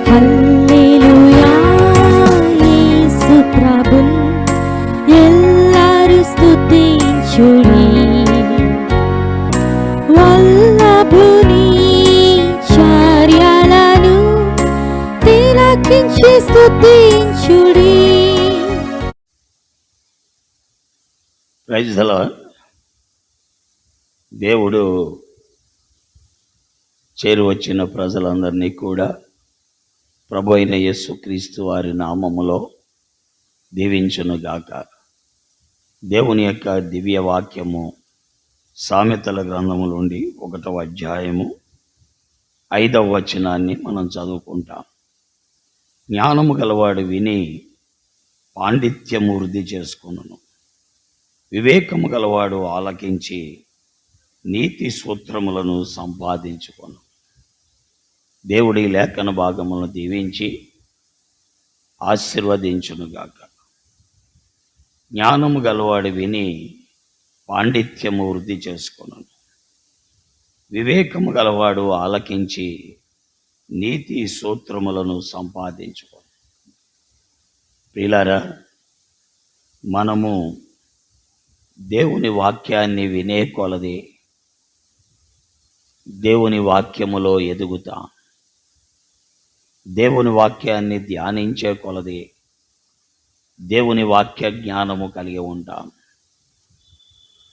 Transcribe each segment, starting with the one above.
హల్లెలూయా యేసు ప్రభున్ ఎల్లరు స్తుతించుడి. వల్లభుని చర్యలను తిలకించి స్తుతించుడి. Praise the Lord. దేవుడు చేరువచ్చిన ప్రజలందరినీ కూడా ప్రభు అయిన యేసుక్రీస్తు వారి నామములో దీవించునుగాక. దేవుని యొక్క దివ్య వాక్యము సామెతల గ్రంథము నుండి 1వ అధ్యాయము 5వ వచనాన్ని మనం చదువుకుంటాం. జ్ఞానము గలవాడు విని పాండిత్యము వృద్ధి చేసుకొనును, వివేకము గలవాడు ఆలకించి నీతి సూత్రములను సంపాదించుకొను. దేవుడి లేఖన భాగములను దీవించి ఆశీర్వదించునుగాక. జ్ఞానము గలవాడు విని పాండిత్యము వృద్ధి చేసుకొను, వివేకము గలవాడు ఆలకించి నీతి సూత్రములను సంపాదించుకొను. ప్రియులారా, మనము దేవుని వాక్యాన్ని వినే కొలది దేవుని వాక్యములో ఎదుగుతాం. దేవుని వాక్యాన్ని ధ్యానించే కొలది దేవుని వాక్య జ్ఞానము కలిగి ఉంటాం.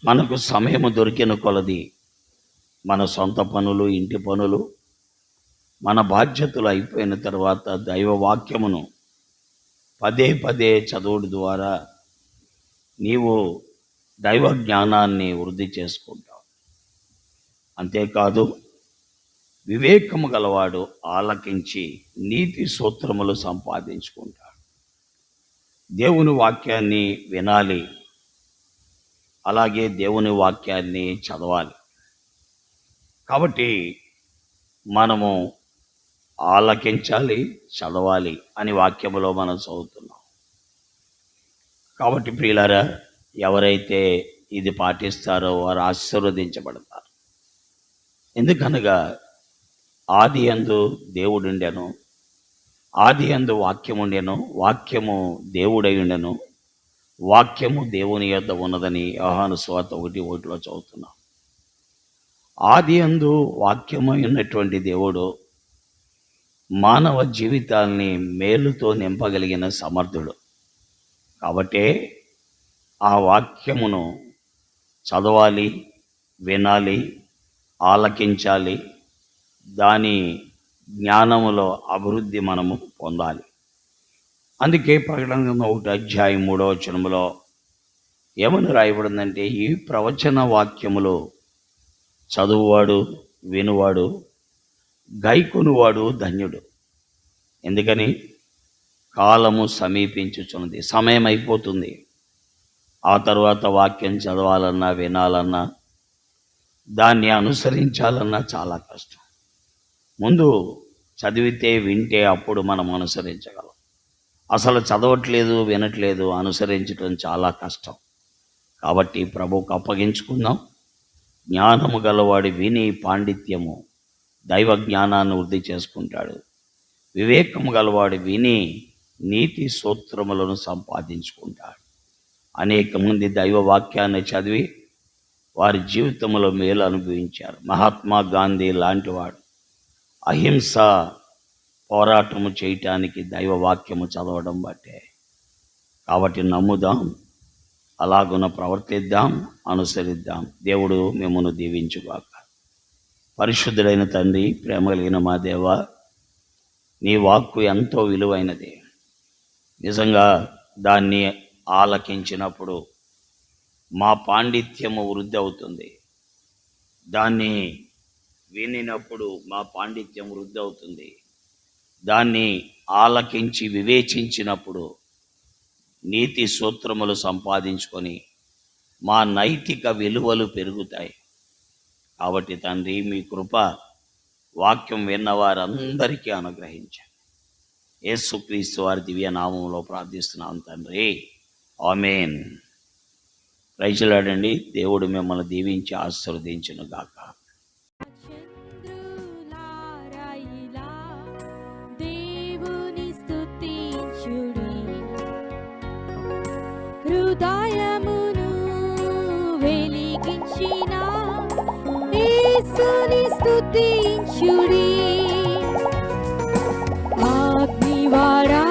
మనకు సమయము దొరికిన కొలది మన సొంత పనులు, ఇంటి పనులు, మన బాధ్యతలు అయిపోయిన తర్వాత దైవ వాక్యమును పదే పదే చదువుడు ద్వారా నీవు దైవ జ్ఞానాన్ని వృద్ధి చేసుకుంటావు. అంతేకాదు, వివేకము గలవాడు ఆలకించి నీతి సూత్రములు సంపాదించుకుంటాడు. దేవుని వాక్యాన్ని వినాలి, అలాగే దేవుని వాక్యాన్ని చదవాలి. కాబట్టి మనము ఆలకించాలి, చదవాలి అని వాక్యములో మనం చదువుతున్నాం. కాబట్టి ప్రియులారా, ఎవరైతే ఇది పాటిస్తారో వారు ఆశీర్వదించబడతారు. ఎందుకనగా ఆది యందు దేవుడుండెను, ఆది యందు వాక్యముండెను, వాక్యము దేవుడై ఉండెను, వాక్యము దేవుని యొద్ద ఉన్నదని యోహాను సువార్త 1:1 చదువుతున్నాం. ఆది యందు వాక్యమై ఉన్నటువంటి దేవుడు మానవ జీవితాల్ని మేలుతో నింపగలిగిన సమర్థుడు. కాబట్టే ఆ వాక్యమును చదవాలి, వినాలి, ఆలకించాలి. దాని జ్ఞానములో అభివృద్ధి మనము పొందాలి. అందుకే ప్రకటన 1వ అధ్యాయం 3వ వచనములో ఏమని రాయబడిందంటే, ఈ ప్రవచన వాక్యములో చదువువాడు, వినువాడు, గైకొనువాడు ధన్యుడు. ఎందుకని? కాలము సమీపించుచున్నది, సమయం అయిపోతుంది. ఆ తర్వాత వాక్యం చదవాలన్నా, వినాలన్నా, దాన్ని అనుసరించాలన్నా చాలా కష్టం. ముందు చదివితే, వింటే అప్పుడు మనం అనుసరించగలం. అసలు చదవట్లేదు, వినట్లేదు, అనుసరించడం చాలా కష్టం. కాబట్టి ప్రభువుకు అప్పగించుకుందాం. జ్ఞానము గలవాడు విని పాండిత్యము, దైవ జ్ఞానాన్ని వృద్ధి చేసుకుంటాడు. వివేకము గలవాడు విని నీతి సూత్రములను సంపాదించుకుంటాడు. అనేక మంది దైవ వాక్యాన్ని చదివి వారి జీవితంలో మేలు అనుభవించారు. మహాత్మా గాంధీ లాంటి వాడు అహింస పోరాటము చేయటానికి దైవ వాక్యము చదవడం బట్టే. కాబట్టి నమ్ముదాం, అలాగున ప్రవర్తిద్దాం, అనుసరిద్దాం. దేవుడు మిమ్మల్ని దీవించుగాక. పరిశుద్ధుడైన తండ్రి, ప్రేమ కలిగిన మా దేవ, నీ వాక్కు ఎంతో విలువైనది. నిజంగా దాన్ని ఆలకించినప్పుడు మా పాండిత్యము వృద్ధి అవుతుంది. దాన్ని వినినప్పుడు మా పాండిత్యం వృద్ధి అవుతుంది. దాన్ని ఆలకించి వివేచించినప్పుడు నీతి సూత్రములు సంపాదించుకొని మా నైతిక విలువలు పెరుగుతాయి. కాబట్టి తండ్రి, మీ కృప వాక్యం విన్నవారందరికీ అనుగ్రహించండి. యేసుక్రీస్తు వారి దివ్య నామములో ప్రార్థిస్తున్నాం తండ్రి, ఆమేన్. రైతులాడండి. దేవుడు మిమ్మల్ని దీవించి ఆశీర్వదించును గాక. చంద్రులారా ఇలా హృదయమును వెలిగించిన యేసుని స్తుతించుడి. అగ్నివాడా